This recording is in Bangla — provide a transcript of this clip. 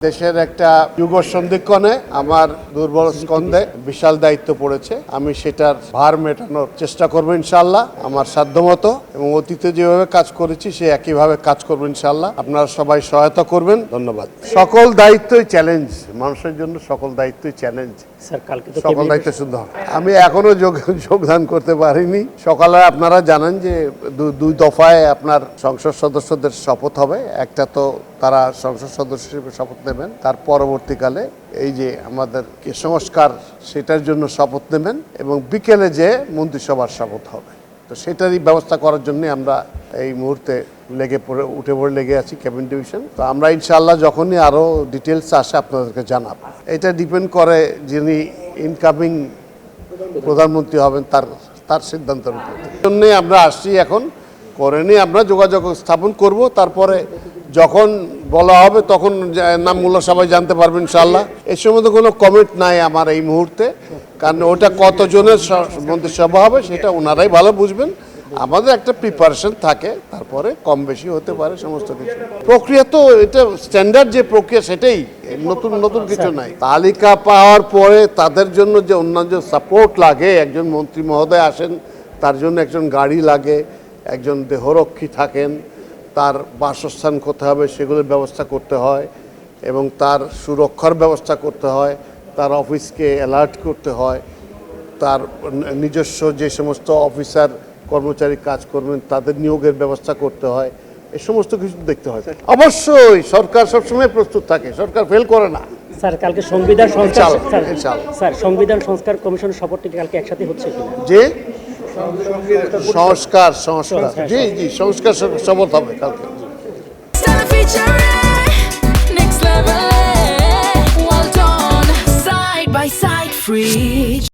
দেশের একটা যুগ সন্ধিক্ষণে আমার দুর্বল স্কন্ধে বিশাল দায়িত্ব পড়েছে। আমি সেটার ভার মেটানোর চেষ্টা করবো ইনশাআল্লাহ আমার সাধ্যমতো, এবং অতীতে যেভাবে কাজ করেছি সে একইভাবে কাজ করবো ইনশাআল্লাহ। আপনারা সবাই সহায়তা করবেন, ধন্যবাদ। সকল দায়িত্বই চ্যালেঞ্জ, মানুষের জন্য সকল দায়িত্বই চ্যালেঞ্জ। সকল দায়িত্ব শুদ্ধ আমি এখনো যোগদান করতে পারিনি। সকালে আপনারা জানেন যে দুই দফায় আপনার সংসদ সদস্যদের শপথ হবে। একটা তো তারা সংসদ সদস্য হিসেবে শপথ নেবেন, তার পরবর্তীকালে এই যে আমাদের সংস্কার সেটার জন্য শপথ নেবেন, এবং বিকেলে যে মন্ত্রিসভার শপথ হবে। তো সেটারই ব্যবস্থা করার জন্য আমরা এই মুহূর্তে উঠে পড়ে লেগে আছি ক্যাবিনেট ডিভিশন। তো আমরা ইনশাআল্লাহ যখনই আরও ডিটেলস আসে আপনাদেরকে জানাবো। এটা ডিপেন্ড করে যিনি ইনকামিং প্রধানমন্ত্রী হবেন তার সিদ্ধান্তের উপর। জন্যে আমরা আসছি, এখন করে নিয়ে আমরা যোগাযোগ স্থাপন করব। তারপরে যখন বলা হবে তখন নামগুলো সবাই জানতে পারবেন ইনশাআল্লাহ। এর সম্বন্ধে কোনো কমেন্ট নাই আমার এই মুহূর্তে, কারণ ওটা কতজনের মন্ত্রিসভা হবে সেটা ওনারাই ভালো বুঝবেন। আমাদের একটা প্রিপারেশন থাকে, তারপরে কম বেশি হতে পারে সমস্ত কিছু। প্রক্রিয়া তো এটা স্ট্যান্ডার্ড যে প্রক্রিয়া, সেটাই, নতুন কিছু নাই। তালিকা পাওয়ার পরে তাদের জন্য যে অন্যান্য সাপোর্ট লাগে, একজন মন্ত্রী মহোদয় আসেন, তার জন্য একজন গাড়ি লাগে, একজন দেহরক্ষী থাকেন, তার বাসস্থান কোথায় হবে সেগুলোর ব্যবস্থা করতে হয়, এবং তার সুরক্ষার ব্যবস্থা করতে হয়, তার অফিসকে অ্যালার্ট করতে হয়, তার নিজস্ব যে সমস্ত অফিসার কর্মচারী কাজ করবেন তাদের নিয়োগের ব্যবস্থা করতে হয়। এই সমস্ত কিছু দেখতে হয়। অবশ্যই সরকার সবসময় প্রস্তুত থাকে, সরকার ফেল করে না। স্যার, কালকে সংবিধান সংস্কার কমিশনের শপথটি কালকে একসাথে হচ্ছে কিনা? যে সংস্কার জি সংস্কার শপথ হবে কালকে। Next level, well done, side by side, free.